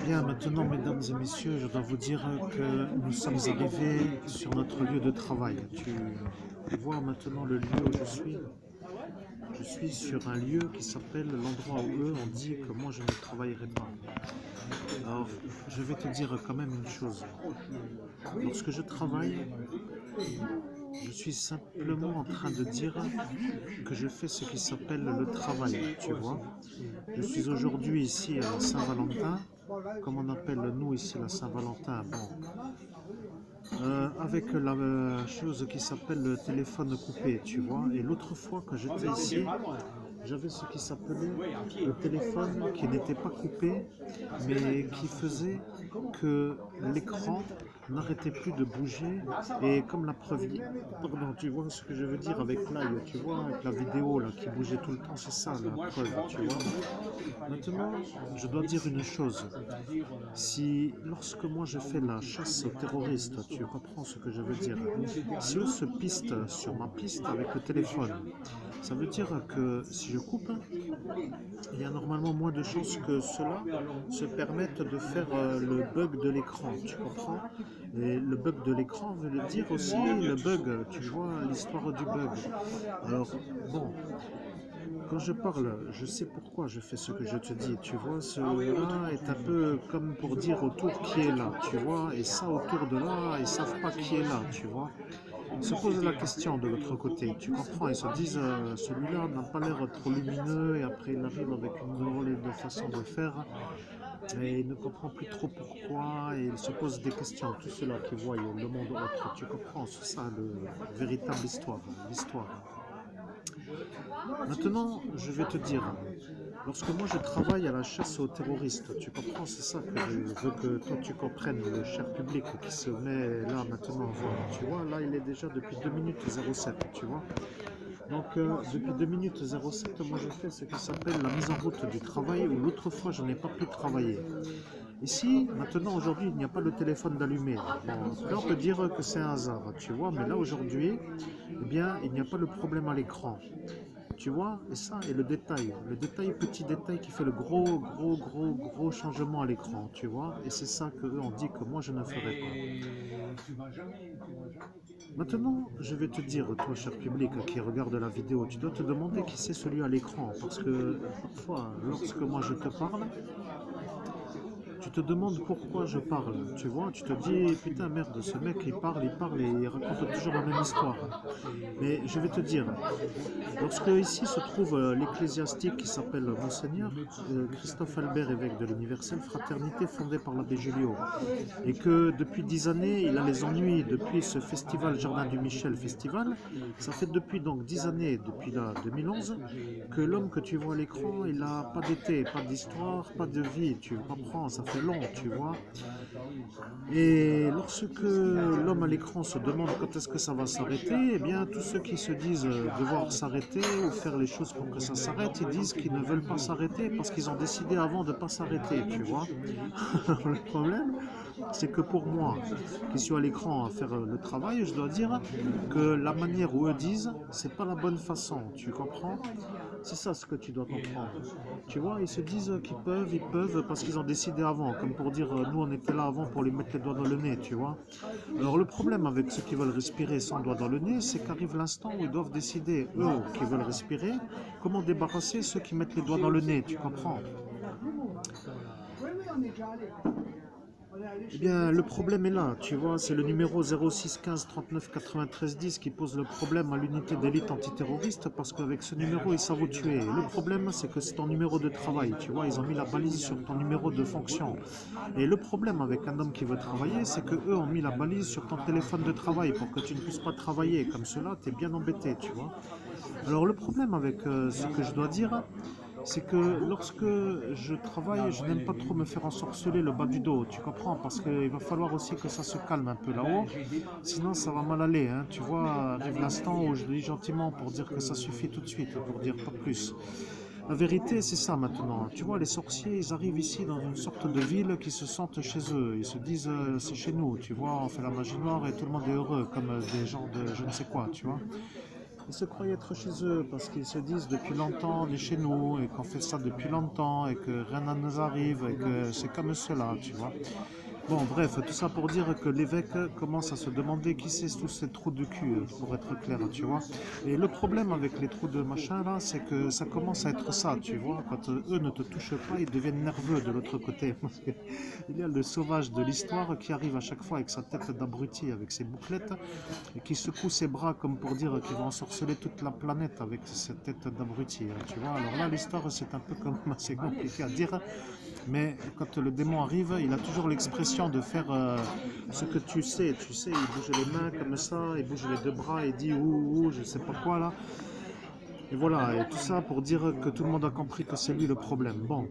Bien, maintenant, mesdames et messieurs, je dois vous dire que nous sommes arrivés sur notre lieu de travail. Tu vois maintenant le lieu où je suis. Je suis sur un lieu qui s'appelle l'endroit où eux ont dit que moi je ne travaillerai pas. Alors, je vais te dire quand même une chose. Lorsque je travaille, je suis simplement en train de dire que je fais ce qui s'appelle le travail, tu vois. Je suis aujourd'hui ici à la Saint-Valentin, comme on appelle nous ici la Saint-Valentin, avec la chose qui s'appelle le téléphone coupé, tu vois. Et l'autre fois que j'étais ici, j'avais ce qui s'appelait le téléphone qui n'était pas coupé, mais qui faisait que l'écran n'arrêtait plus de bouger. Et comme la preuve, pardon, tu vois ce que je veux dire avec l'œil, tu vois, avec la vidéo là qui bougeait tout le temps, c'est ça la preuve, tu vois. Maintenant, je dois dire une chose. Si, lorsque moi je fais la chasse aux terroristes, tu comprends ce que je veux dire? Si eux se pistent sur ma piste avec le téléphone, ça veut dire que si je coupe, il y a normalement moins de chances que cela se permette de faire le bug de l'écran, tu comprends? Et le bug de l'écran veut dire aussi le bug, tu vois, l'histoire du bug. Alors, bon, quand je parle, je sais pourquoi je fais ce que je te dis, tu vois, cela est un peu comme pour dire autour qui est là, tu vois, et ça autour de là, ils savent pas qui est là, tu vois. Ils se posent la question de l'autre côté, tu comprends, ils se disent celui-là n'a pas l'air trop lumineux et après il arrive avec une drôle de façon de faire et il ne comprend plus trop pourquoi et il se pose des questions, tout cela qui voient le monde autre, tu comprends, c'est ça le véritable histoire, l'histoire. Maintenant, je vais te dire, lorsque moi je travaille à la chasse aux terroristes, tu comprends, c'est ça que je veux que toi tu comprennes, le cher public qui se met là maintenant à voir. Tu vois, là il est déjà depuis 2 minutes 07, tu vois. Donc depuis 2 minutes 07, moi je fais ce qui s'appelle la mise en route du travail où l'autre fois je n'ai pas pu travailler. Ici, maintenant, aujourd'hui, il n'y a pas le téléphone d'allumé. Bon, après, on peut dire que c'est un hasard, tu vois, mais là, aujourd'hui, eh bien, il n'y a pas le problème à l'écran. Tu vois, et ça est le détail, petit détail qui fait le gros changement à l'écran, tu vois, et c'est ça qu'eux ont dit que moi je ne ferais pas. Maintenant, je vais te dire, toi cher public qui regarde la vidéo, tu dois te demander qui c'est celui à l'écran, parce que parfois, lorsque moi je te parle, tu te demandes pourquoi je parle, tu vois, tu te dis, putain merde, ce mec il parle et il raconte toujours la même histoire. Mais je vais te dire, lorsque ici se trouve l'ecclésiastique qui s'appelle Monseigneur Christophe Albert, évêque de l'Universelle Fraternité fondée par l'abbé Julio, et que depuis 10 années il a les ennuis depuis ce festival Jardin du Michel Festival, ça fait depuis donc 10 années, depuis là 2011, que l'homme que tu vois à l'écran, il n'a pas d'été, pas d'histoire, pas de vie, tu comprends, ça fait long, tu vois. Et lorsque l'homme à l'écran se demande quand est-ce que ça va s'arrêter, eh bien tous ceux qui se disent devoir s'arrêter ou faire les choses pour que ça s'arrête, ils disent qu'ils ne veulent pas s'arrêter parce qu'ils ont décidé avant de ne pas s'arrêter, tu vois. Le problème, c'est que pour moi, qui suis à l'écran à faire le travail, je dois dire que la manière où eux disent, c'est pas la bonne façon, tu comprends? C'est ça ce que tu dois comprendre. Tu vois, ils se disent ils peuvent parce qu'ils ont décidé avant, comme pour dire nous on était là avant pour lui mettre les doigts dans le nez, tu vois. Alors le problème avec ceux qui veulent respirer sans doigts dans le nez, c'est qu'arrive l'instant où ils doivent décider, eux qui veulent respirer, comment débarrasser ceux qui mettent les doigts dans le nez, tu comprends? Eh bien, le problème est là, tu vois, c'est le numéro 06 15 39 93 10 qui pose le problème à l'unité d'élite antiterroriste parce qu'avec ce numéro, ils savent vous tuer. Le problème, c'est que c'est ton numéro de travail, tu vois, ils ont mis la balise sur ton numéro de fonction. Et le problème avec un homme qui veut travailler, c'est que eux ont mis la balise sur ton téléphone de travail pour que tu ne puisses pas travailler. Comme cela, tu es bien embêté, tu vois. Alors le problème avec ce que je dois dire, c'est que lorsque je travaille, je n'aime pas trop me faire ensorceler le bas du dos, tu comprends? Parce qu'il va falloir aussi que ça se calme un peu là-haut, sinon ça va mal aller, hein. Tu vois, arrive l'instant où je dis gentiment pour dire que ça suffit tout de suite, pour dire pas plus. La vérité, c'est ça maintenant. Tu vois, les sorciers, ils arrivent ici dans une sorte de ville qui se sentent chez eux. Ils se disent, c'est chez nous, tu vois, on fait la magie noire et tout le monde est heureux, comme des gens de je ne sais quoi, tu vois. Ils se croient être chez eux parce qu'ils se disent depuis longtemps on est chez nous et qu'on fait ça depuis longtemps et que rien ne nous arrive et que c'est comme cela, tu vois. Bon, bref, tout ça pour dire que l'évêque commence à se demander qui c'est tous ces trous de cul, pour être clair, tu vois. Et le problème avec les trous de machin là, c'est que ça commence à être ça, tu vois. Quand eux ne te touchent pas, ils deviennent nerveux de l'autre côté. Parce que il y a le sauvage de l'histoire qui arrive à chaque fois avec sa tête d'abruti, avec ses bouclettes, et qui secoue ses bras comme pour dire qu'il va ensorceler toute la planète avec cette tête d'abruti, tu vois. Alors là, l'histoire, c'est un peu comme, c'est compliqué à dire. Mais quand le démon arrive, il a toujours l'expression de faire ce que tu sais, il bouge les mains comme ça, il bouge les deux bras, il dit ouh, je sais pas quoi là. Et voilà, et tout ça pour dire que tout le monde a compris que c'est lui le problème. Bon,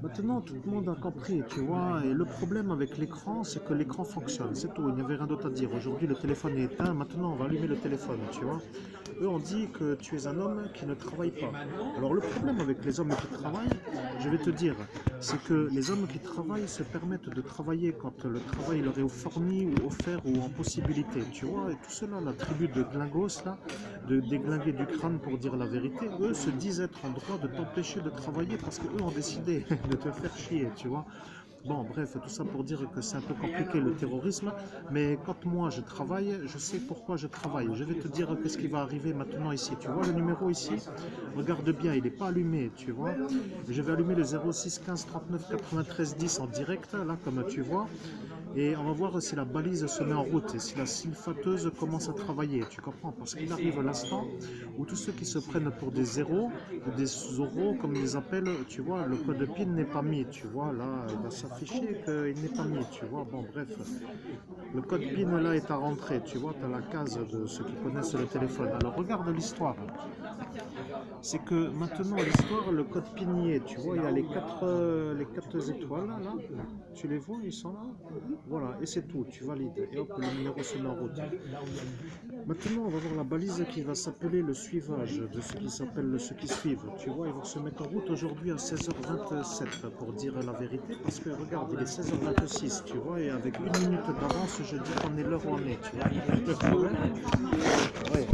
maintenant tout le monde a compris, tu vois, et le problème avec l'écran, c'est que l'écran fonctionne, c'est tout, il n'y avait rien d'autre à dire. Aujourd'hui le téléphone est éteint, maintenant on va allumer le téléphone, tu vois. Eux on dit que tu es un homme qui ne travaille pas. Alors le problème avec les hommes qui travaillent, je vais te dire, c'est que les hommes qui travaillent se permettent de travailler quand le travail leur est fourni ou offert ou en possibilité, tu vois, et tout cela, la tribu de Glingos là, de déglinguer du crâne pour dire la vérité, eux se disent être en droit de t'empêcher de travailler parce qu'eux ont décidé de te faire chier, tu vois. Bon, bref, tout ça pour dire que c'est un peu compliqué le terrorisme, mais quand moi je travaille, je sais pourquoi je travaille. Je vais te dire qu'est-ce qui va arriver maintenant ici. Tu vois le numéro ici? Regarde bien, il n'est pas allumé, tu vois. Je vais allumer le 06 15 39 93 10 en direct, là, comme tu vois. Et on va voir si la balise se met en route et si la sulfateuse commence à travailler, tu comprends? Parce qu'il arrive l'instant où tous ceux qui se prennent pour des zéros ou des euros, comme ils les appellent, tu vois, le code PIN n'est pas mis, tu vois, là, il va s'afficher qu'il n'est pas mis, tu vois, bon, bref. Le code PIN, là, est à rentrer, tu vois, tu as la case de ceux qui connaissent le téléphone. Alors, regarde l'histoire. C'est que maintenant, l'histoire, le code PIN y est, tu vois, il y a les quatre étoiles, là, tu les vois, ils sont là. Voilà, et c'est tout, tu valides, et hop, le numéro se met en route. Maintenant, on va voir la balise qui va s'appeler le suivage de ceux qui s'appellent ceux qui suivent. Tu vois, ils vont se mettre en route aujourd'hui à 16h27 pour dire la vérité, parce que regarde, il est 16h26, tu vois, et avec une minute d'avance, je dis qu'on est l'heure où on est, tu vois. Le problème, ouais.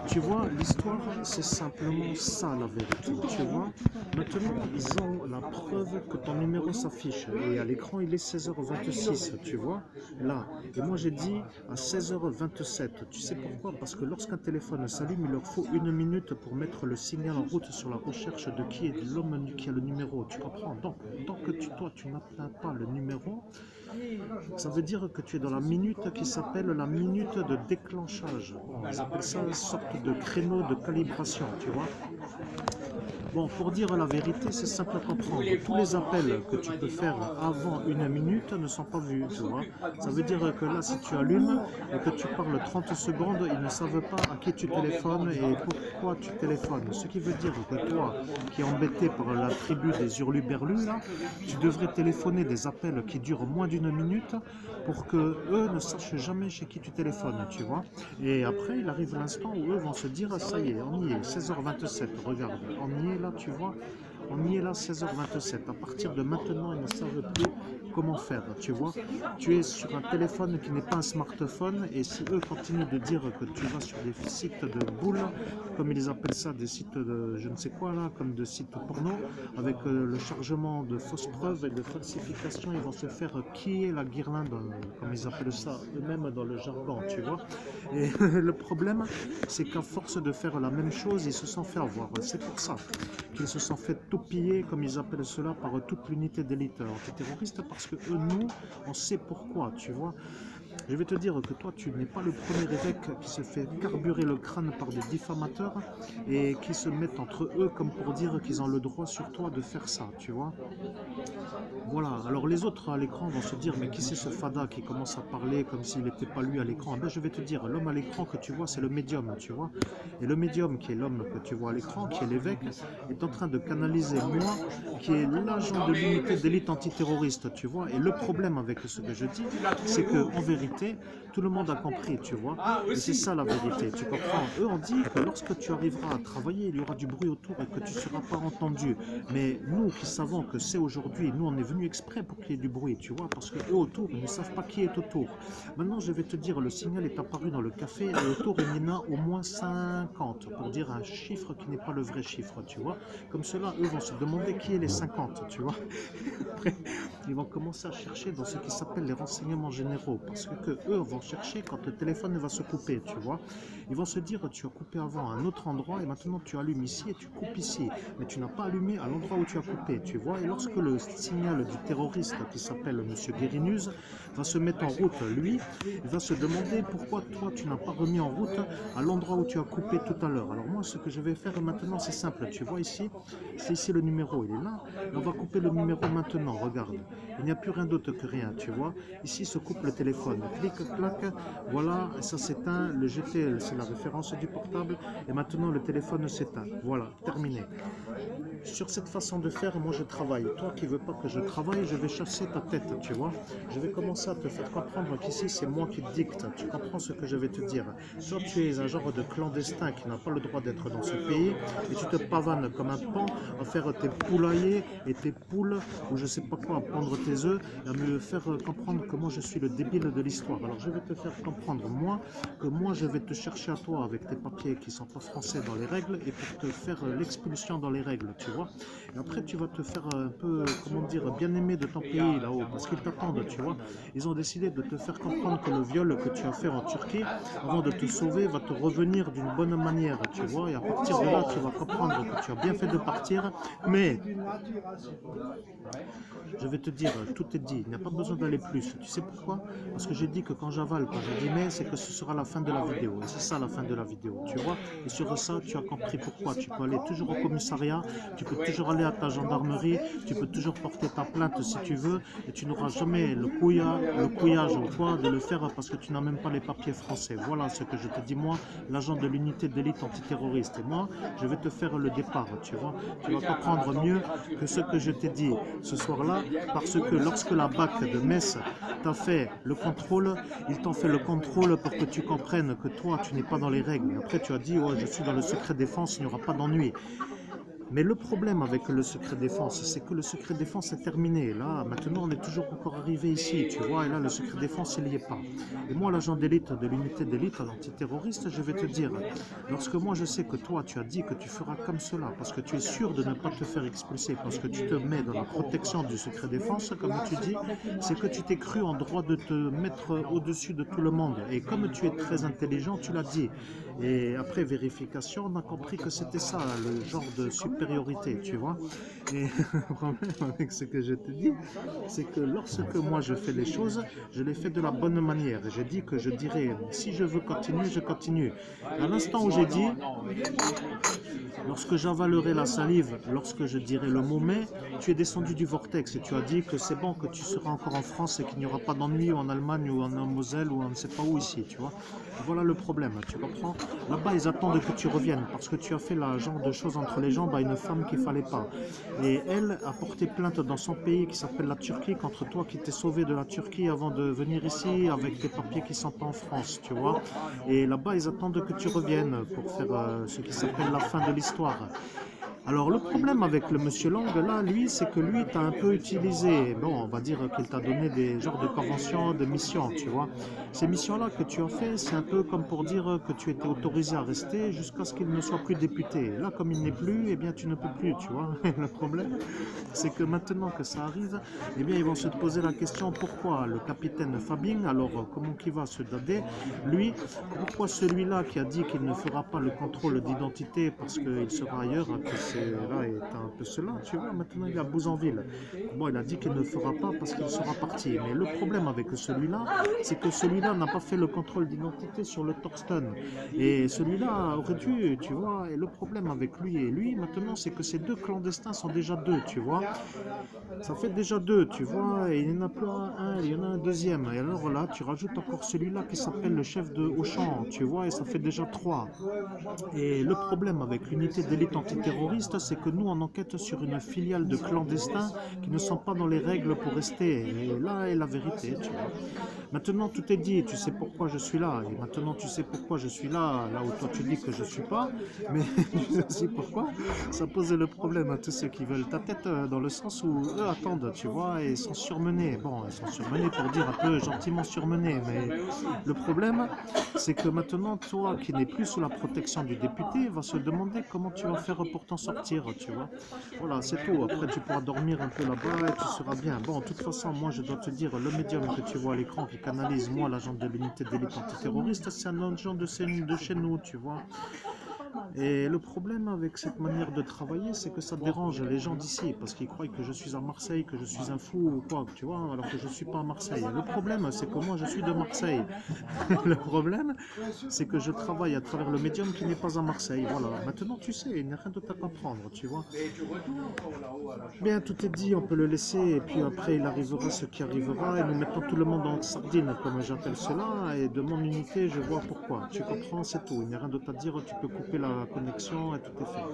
Tu vois, l'histoire, c'est simplement ça la vérité, tu vois. Maintenant, ils ont la preuve que ton numéro s'affiche, et à l'écran, il est 16h26, tu vois, là. Et moi, j'ai dit à 16h27. Tu sais pourquoi? Parce que lorsqu'un téléphone s'allume, il leur faut une minute pour mettre le signal en route sur la recherche de qui est l'homme qui a le numéro, tu comprends? Donc, tant que toi, tu n'atteins pas le numéro, ça veut dire que tu es dans la minute qui s'appelle la minute de déclenchage. Ils appellent ça une sorte de créneau de calibration, tu vois. Bon, pour dire la vérité, c'est simple à comprendre. Tous les appels que tu peux faire avant une minute ne sont pas vus, tu vois. Ça veut dire que là, si tu allumes et que tu parles 30 secondes, ils ne savent pas à qui tu téléphones et pourquoi tu téléphones. Ce qui veut dire que toi, qui es embêté par la tribu des hurluberlus, là, tu devrais téléphoner des appels qui durent moins d'une minute pour que eux ne sachent jamais chez qui tu téléphones, tu vois. Et après, il arrive l'instant où eux vont se dire, ça y est, on y est, 16h27, regarde, on y est là, tu vois, on y est là, 16h27. À partir de maintenant, ils ne savent plus comment faire, tu vois. Tu es sur un téléphone qui n'est pas un smartphone, et si eux continuent de dire que tu vas sur des sites de boules, comme ils appellent ça, des sites de je ne sais quoi là, comme de sites porno, avec le chargement de fausses preuves et de falsification, ils vont se faire qui est la guirlande, comme ils appellent ça eux-mêmes dans le jargon, tu vois. Et le problème, c'est qu'à force de faire la même chose, ils se sont fait avoir. C'est pour ça qu'ils se sont fait tout piller, comme ils appellent cela, par toute l'unité d'élite antiterroriste, parce que eux, nous, on sait pourquoi, tu vois. Je vais te dire que toi, tu n'es pas le premier évêque qui se fait carburer le crâne par des diffamateurs et qui se mettent entre eux comme pour dire qu'ils ont le droit sur toi de faire ça, tu vois. Voilà, alors les autres à l'écran vont se dire, mais qui c'est ce fada qui commence à parler comme s'il n'était pas lui à l'écran? Ben, je vais te dire, l'homme à l'écran que tu vois, c'est le médium, tu vois. Et le médium, qui est l'homme que tu vois à l'écran, qui est l'évêque, est en train de canaliser moi, qui est l'agent de l'unité d'élite antiterroriste, tu vois. Et le problème avec ce que je dis, c'est qu'en vérité, Tout le monde a compris, tu vois. Et c'est ça la vérité, tu comprends. Eux ont dit que lorsque tu arriveras à travailler, il y aura du bruit autour et que tu ne seras pas entendu. Mais nous qui savons que c'est aujourd'hui, nous on est venus exprès pour qu'il y ait du bruit, tu vois, parce que eux autour, ils ne savent pas qui est autour. Maintenant, je vais te dire, le signal est apparu dans le café et autour, il y en a au moins 50, pour dire un chiffre qui n'est pas le vrai chiffre, tu vois. Comme cela, eux vont se demander qui est les 50, tu vois. Après, ils vont commencer à chercher dans ce qui s'appelle les renseignements généraux, parce que eux vont chercher quand le téléphone va se couper, tu vois. Ils vont se dire, tu as coupé avant à un autre endroit et maintenant tu allumes ici et tu coupes ici, mais tu n'as pas allumé à l'endroit où tu as coupé, tu vois. Et lorsque le signal du terroriste qui s'appelle Monsieur Guérinus va se mettre en route, lui, il va se demander pourquoi toi tu n'as pas remis en route à l'endroit où tu as coupé tout à l'heure. Alors moi, ce que je vais faire maintenant, c'est simple. Tu vois ici, c'est ici le numéro, il est là. Et on va couper le numéro maintenant, regarde. Il n'y a plus rien d'autre que rien, tu vois. Ici se coupe le téléphone. Clic, clac, voilà, et ça s'éteint. Le GTL, c'est la référence du portable. Et maintenant, le téléphone s'éteint. Voilà, terminé. Sur cette façon de faire, moi je travaille. Toi qui veux pas que je travaille, je vais chasser ta tête, tu vois. Je vais commencer à te faire comprendre qu'ici c'est moi qui te dicte. Tu comprends ce que je vais te dire. Soit tu es un genre de clandestin qui n'a pas le droit d'être dans ce pays et tu te pavanes comme un pan à faire tes poulaillers et tes poules ou je sais pas quoi, à pondre tes œufs et à me faire comprendre que moi je suis le débile de l'histoire. Alors je vais te faire comprendre moi que moi je vais te chercher à toi avec tes papiers qui sont pas français dans les règles et pour te faire l'expulsion dans les règles, tu vois. Et après, tu vas te faire un peu, comment dire, bien aimé de ton pays là-haut, parce qu'ils t'attendent, tu vois. Ils ont décidé de te faire comprendre que le viol que tu as fait en Turquie, avant de te sauver, va te revenir d'une bonne manière, tu vois. Et à partir de là, tu vas comprendre que tu as bien fait de partir, mais je vais te dire, tout est dit, il n'y a pas besoin d'aller plus. Tu sais pourquoi? Parce que j'ai dit que quand j'avale, quand je dis mais, c'est que ce sera la fin de la vidéo. Et c'est ça la fin de la vidéo, tu vois. Et sur ça, tu as compris pourquoi. Tu peux aller toujours au commissariat, tu peux toujours aller à ta gendarmerie, tu peux toujours porter ta plainte si tu veux, et tu n'auras jamais le couillage ou quoi de le faire parce que tu n'as même pas les papiers français. Voilà ce que je te dis, moi, l'agent de l'unité d'élite antiterroriste. Et moi, je vais te faire le départ, tu vois. Tu vas comprendre mieux que ce que je t'ai dit ce soir-là, parce que lorsque la BAC de Metz t'a fait le contrôle, ils t'ont fait le contrôle pour que tu comprennes que toi, tu n'es pas dans les règles. Et après, tu as dit, oh, je suis dans le secret défense, il n'y aura pas d'ennui. Mais le problème avec le secret défense, c'est que le secret défense est terminé. Là, maintenant, on est toujours encore arrivé ici, tu vois, et là, le secret défense, il n'y est pas. Et moi, l'agent d'élite de l'unité d'élite l'antiterroriste, je vais te dire, lorsque moi, je sais que toi, tu as dit que tu feras comme cela, parce que tu es sûr de ne pas te faire expulser, parce que tu te mets dans la protection du secret défense, comme tu dis, c'est que tu t'es cru en droit de te mettre au-dessus de tout le monde. Et comme tu es très intelligent, tu l'as dit. Et après vérification, on a compris que c'était ça, le genre de supériorité, tu vois. Et le problème avec ce que je te dis, c'est que lorsque moi je fais les choses, je les fais de la bonne manière. J'ai dit que je dirais, si je veux continuer, je continue. À l'instant où j'ai dit, lorsque j'avalerai la salive, lorsque je dirai le mot mais, tu es descendu du vortex et tu as dit que c'est bon, que tu seras encore en France et qu'il n'y aura pas d'ennui en Allemagne ou en Moselle ou on ne sait pas où ici, tu vois. Voilà le problème, tu comprends. Là-bas, ils attendent que tu reviennes parce que tu as fait la genre de choses entre les jambes à une femme qu'il ne fallait pas. Et elle a porté plainte dans son pays qui s'appelle la Turquie contre toi qui t'es sauvé de la Turquie avant de venir ici avec tes papiers qui sont pas en France, tu vois. Et là-bas, ils attendent que tu reviennes pour faire ce qui s'appelle la fin de l'histoire. Alors le problème avec le monsieur Lang là, lui, c'est que lui t'a un peu utilisé. Bon, on va dire qu'il t'a donné des genres de conventions, de missions, tu vois. Ces missions-là que tu as fait, c'est un peu comme pour dire que tu étais autorisé à rester jusqu'à ce qu'il ne soit plus député. Là, comme il n'est plus, eh bien tu ne peux plus, tu vois. Le problème, c'est que maintenant que ça arrive, eh bien ils vont se poser la question pourquoi le capitaine Fabien, alors comment qu'il va se dader, lui, pourquoi celui-là qui a dit qu'il ne fera pas le contrôle d'identité parce qu'il sera ailleurs, que là est un peu cela, tu vois, maintenant il est à Bouzonville. Bon, il a dit qu'il ne fera pas parce qu'il sera parti, mais le problème avec celui-là, c'est que celui-là n'a pas fait le contrôle d'identité sur le Torsten, et celui-là aurait dû, tu vois, et le problème avec lui et lui, maintenant, c'est que ces deux clandestins sont déjà deux, tu vois, ça fait déjà deux, tu vois, et il n'y en a pas un, il y en a un deuxième, et alors là, tu rajoutes encore celui-là qui s'appelle le chef de Auchan, tu vois, et ça fait déjà trois. Et le problème avec l'unité d'élite antiterroriste, terroristes, c'est que nous, on enquête sur une filiale de clandestins qui ne sont pas dans les règles pour rester. Et là est la vérité, tu vois. Maintenant, tout est dit, tu sais pourquoi je suis là. Et maintenant, tu sais pourquoi je suis là, là où toi tu dis que je suis pas. Mais tu sais aussi pourquoi ça pose le problème à tous ceux qui veulent ta tête, dans le sens où eux attendent, tu vois, et sont surmenés. Bon, ils sont surmenés pour dire un peu gentiment surmenés, mais le problème, c'est que maintenant, toi qui n'es plus sous la protection du député, va se demander comment tu vas faire pour t'en sortir, tu vois. Voilà, c'est tout. Après, tu pourras dormir un peu là-bas et tu seras bien. Bon, de toute façon, moi, je dois te dire, le médium que tu vois à l'écran qui canalise, moi, l'agent de l'unité d'élite antiterroriste, c'est un agent de chez nous, tu vois. Et le problème avec cette manière de travailler, c'est que ça dérange les gens d'ici, parce qu'ils croient que je suis à Marseille, que je suis un fou ou quoi, tu vois, alors que je ne suis pas à Marseille. Le problème, c'est que moi, je suis de Marseille. Le problème, c'est que je travaille à travers le médium qui n'est pas à Marseille. Voilà, maintenant, tu sais, il n'y a rien d'autre à comprendre, tu vois. Bien, tout est dit, on peut le laisser, et puis après, il arrivera ce qui arrivera, et nous mettons tout le monde en sardine, comme j'appelle cela, et de mon unité, je vois pourquoi. Tu comprends, c'est tout. Il n'y a rien d'autre à dire, tu peux couper la connexion, et tout est fait.